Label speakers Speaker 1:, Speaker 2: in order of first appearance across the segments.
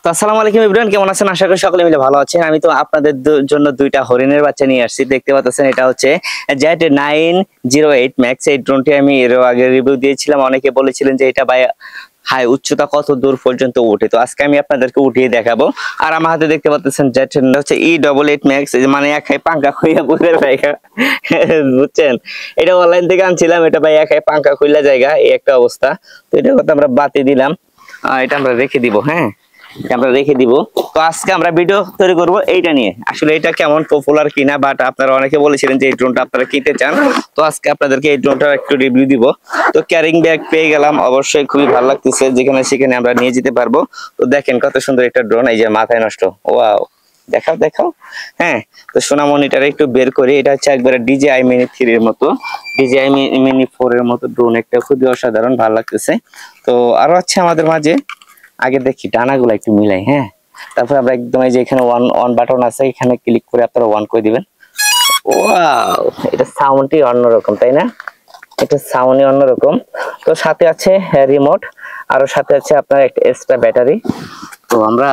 Speaker 1: তো আসসালামু আলাইকুম এভরিওয়ান, কেমন আছেন? আশা করি সকলে মিলে ভালো আছেন। আমি তো আপনাদের জন্য দুইটা হরিণের বাচ্চা নিয়ে আসছি। দেখতে পাচ্ছেন এটা হচ্ছে Z908 ম্যাক্স। এই ড্রোনটি আমি এর আগে রিভিউ দিয়েছিলাম। অনেকে বলেছিলেন যে এটা ভাই হাই উচ্চতা কত দূর পর্যন্ত ওঠে, তো আজকে আমি আপনাদেরকে উঠিয়ে দেখাবো। আর আমার হাতে দেখতে পাচ্ছেন Z হচ্ছে E88 ম্যাক্স, মানে একাই পাঙ্কা খুইয়া বুঝের জায়গা বুঝছেন। এটা অনলাইন থেকে আনছিলাম, এটা ভাই একাই পাঙ্কা খুইলা জায়গা, এই একটা অবস্থা। তো এটা কথা আমরা বাতি দিলাম, এটা আমরা রেখে দিব। হ্যাঁ, আমরা রেখে দিব। তো আজকে আমরা ভিডিও তৈরি করব এইটা নিয়ে, আসলে এটা কেমন পপুলার কিনা, বাট আপনারা অনেকে বলেছিলেন যে এই ড্রোনটা আপনারা কিনতে চান। তো আজকে আপনাদেরকে এই ড্রোনটার একটু রিভিউ দিব। তো ক্যারিং ব্যাগ পেয়ে গেলাম, অবশ্যই খুবই ভালো লাগতেছে, যেখানে সেখানে আমরা নিয়ে যেতে পারবো। তো দেখেন কত সুন্দর একটা ড্রোন, এই যে মাথায় নষ্ট, ওয়াও, দেখাও দেখাও। হ্যাঁ, তো সোনামণিটারে একটু বের করি। এটা হচ্ছে একবারে DJI মিনি 3 এর মতো, DJI মিনি 4 এর মতো ড্রোন, একটা খুবই অসাধারণ, ভালো লাগতেছে। তো আরো আছে আমাদের মাঝে, আগে দেখি ডানাগুলো একটু মিলাই। হ্যাঁ, তারপর আমরা একদম এই যে এখানে অন বাটন আছে, এখানে ক্লিক করে আপনারা অন করে দিবেন। ওয়াও, এটা সাউন্ডই অন্যরকম, তাই না? এটা সাউন্ডই অন্যরকম। তো সাথে আছে রিমোট, আরো সাথে আছে আপনার একটা এক্সট্রা ব্যাটারি। তো আমরা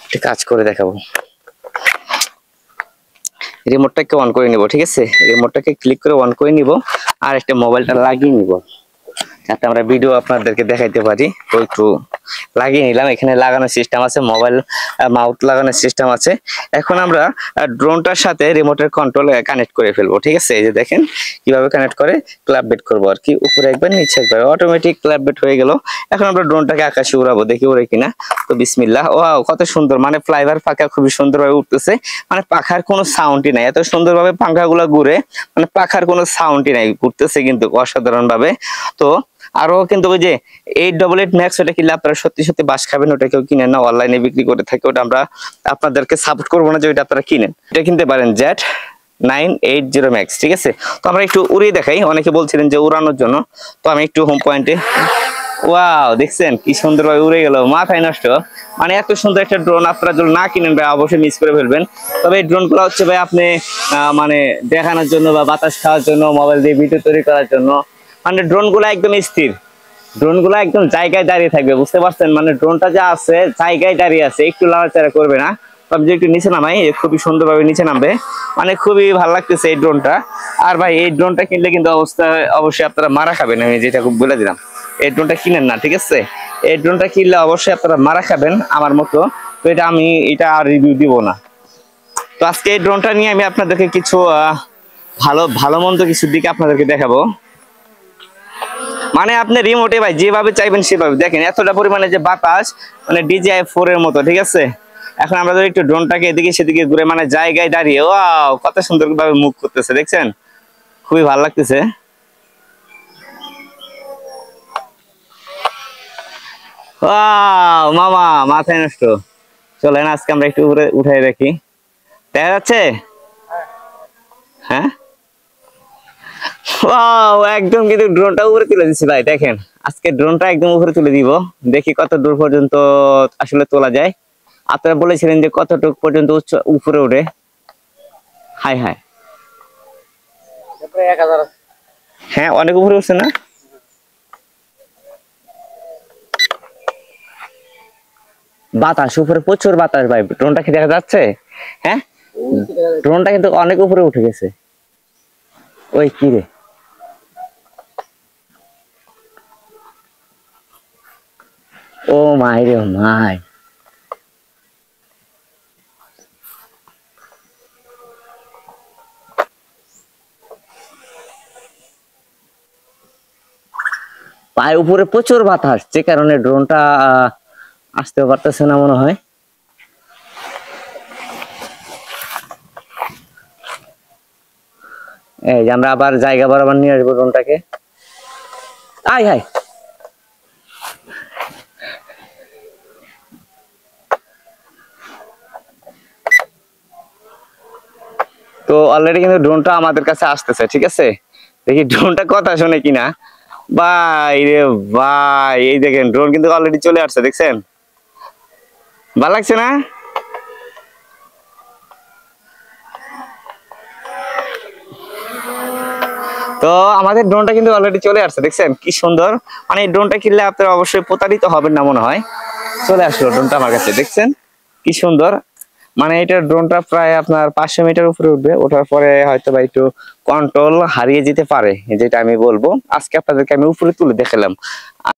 Speaker 1: একটা কাজ করে দেখাবো। রিমোটটাকে অন করে নিব, ঠিক আছে? রিমোটটাকে ক্লিক করে অন করে নিব, আর একটা মোবাইলটা লাগিয়ে নিব যাতে আমরা ভিডিও আপনাদেরকে দেখাইতে পারি। তো একটু লাগিয়ে নিলাম, এখানে লাগানোর সিস্টেম আছে, মোবাইল মাউথ লাগানোর সিস্টেম আছে। এখন আমরা ড্রোনটার সাথে রিমোটের কন্ট্রোল কানেক্ট করে ফেলবো, ঠিক আছে? এই যে দেখেন কিভাবে কানেক্ট করে, ক্লাব বেট করবো আর কি, উপরে একবার নিচে একবার, অটোমেটিক ক্লাব বেট হয়ে গেল। এখন আমরা ড্রোনটাকে আকাশে উড়াবো, দেখি উড়ে কিনা। তো বিসমিল্লাহ, ওয়াও কত সুন্দর, মানে ফ্লাইভার পাখা খুবই সুন্দরভাবে উঠতেছে, মানে পাখার কোনো সাউন্ডই নাই, এত সুন্দরভাবে পাখাগুলো ঘুরে, মানে পাখার কোনো সাউন্ডই নাই, ঘুরতেছে কিন্তু অসাধারণ ভাবে। তো আরো কিন্তু ওই যে 888 ম্যাক্স, ওটা কিনলে আপনারা সত্যি সত্যি বাস খাবেন, ওটা কেউ কিনেন না, অনলাইনে বিক্রি করে থাকে, ওটা আমরা আপনাদেরকে সাপোর্ট করবো না যে ওইটা আপনারা কিনেন। এটা কিনতে পারেন Z980 ম্যাক্স, ঠিক আছে? তো আমরা একটু উড়িয়ে দেখাই, অনেকে বলছিলেন যে উড়ানোর জন্য। তো আমি একটু হোম পয়েন্টে, ওয়াও দেখছেন কি সুন্দরভাবে উড়ে গেল, মাথায় নষ্ট। মানে এত সুন্দর একটা ড্রোন আপনারা যদি না কিনেন ভাই, অবশ্যই মিস করে ফেলবেন। তবে এই ড্রোন গুলো হচ্ছে ভাই আপনি মানে দেখানোর জন্য বা বাতাস খাওয়ার জন্য, মোবাইল দিয়ে ভিডিও তৈরি করার জন্য, মানে ড্রোন গুলা একদম স্থির, ড্রোন গুলা একদম জায়গায় দাঁড়িয়ে থাকবে, বুঝতে পারছেন? মানে ড্রোনটা যা আছে জায়গায় দাঁড়িয়ে আছে, একটু লড়াচড়া করবে না। তবে যে একটু নিচে নামাই, খুবই সুন্দরভাবে নিচে নামবে, মানে খুবই ভালো লাগতেছে এই ড্রোনটা। আর ভাই এই ড্রোনটা কিনলে কিন্তু অবশ্যই আপনারা মারা খাবেন, আমি যেটা খুব বলে দিলাম। এই ড্রোনটা কিনেন না, ঠিক আছে? এই ড্রোনটা কিনলে অবশ্যই আপনারা মারা খাবেন আমার মতো। তো এটা আর রিভিউ দিব না। তো আজকে এই ড্রোনটা নিয়ে আমি আপনাদেরকে কিছু ভালো ভালো মন্দ কিছু দিকে আপনাদেরকে দেখাবো। মানে আপনি রিমোটে ভাই যেভাবে চাইবেন সেভাবে, দেখেন এতটা পরিমাণে যে বাতাস, মানে DJI 4 এর মতো, ঠিক আছে? এখন আমরা যদি একটু ড্রোনটাকে এদিকে সেদিকে ঘুরে, মানে জায়গায় দাঁড়িয়ে, ওয়াও কত সুন্দর ভাবে মুভ করতেছে, দেখছেন? খুবই ভালো লাগতেছে। ওয়াও মামা, মাথায় নষ্ট। চলেন আজকে আমরা একটু উপরে উঠাই রাখি, দেখা যাচ্ছে? হ্যাঁ, ওয়াও একদম কিন্তু ড্রোনটা উপরে তুলে দিচ্ছি ভাই, দেখেন আজকে ড্রোনটা একদম উপরে তুলে দিব, দেখি কত দূর পর্যন্ত আসলে তোলা যায়। আপনারা বলেছিলেন যে কতটুকু পর্যন্ত উপরে উঠে। হাই হাই, হ্যাঁ অনেক উপরে উঠছে না? বাতাস উপরে, প্রচুর বাতাস ভাই, ড্রোনটা কি দেখা যাচ্ছে? হ্যাঁ, ড্রোনটা কিন্তু অনেক উপরে উঠে গেছে। ওই কি রে, ও মাই রে মাই, পায়ের উপরে প্রচুর বাতাস, যে কারণে ড্রোনটা আসতেও পারতেছে না মনে হয়। এই যে আমরা আবার জায়গা বরাবর নিয়ে আসবো ড্রোনটাকে। আয় হাই, তো অলরেডি কিন্তু ড্রোনটা আমাদের কাছে আসতেছে, ঠিক আছে? দেখি ড্রোনটা কথা শোনে কিনা। ভাই রে ভাই, এই দেখেন ড্রোন কিন্তু অলরেডি চলে আসছে, দেখছেন? ভালো লাগছে না? তো আমাদের ড্রোনটা কিন্তু অলরেডি চলে আসছে, দেখছেন কি সুন্দর। মানে এই ড্রোনটা কিনলে আপনারা অবশ্যই প্রতারিত হবেন না মনে হয়। চলে আসলো ড্রোনটা আমার কাছে, দেখছেন কি সুন্দর। মানে এটা ড্রোনটা প্রায় আপনার 500 মিটার উপরে উঠবে, ওঠার পরে হয়তো বা একটু কন্ট্রোল হারিয়ে যেতে পারে, যেটা আমি বলবো। আজকে আপনাদেরকে আমি উপরে তুলে দেখালাম।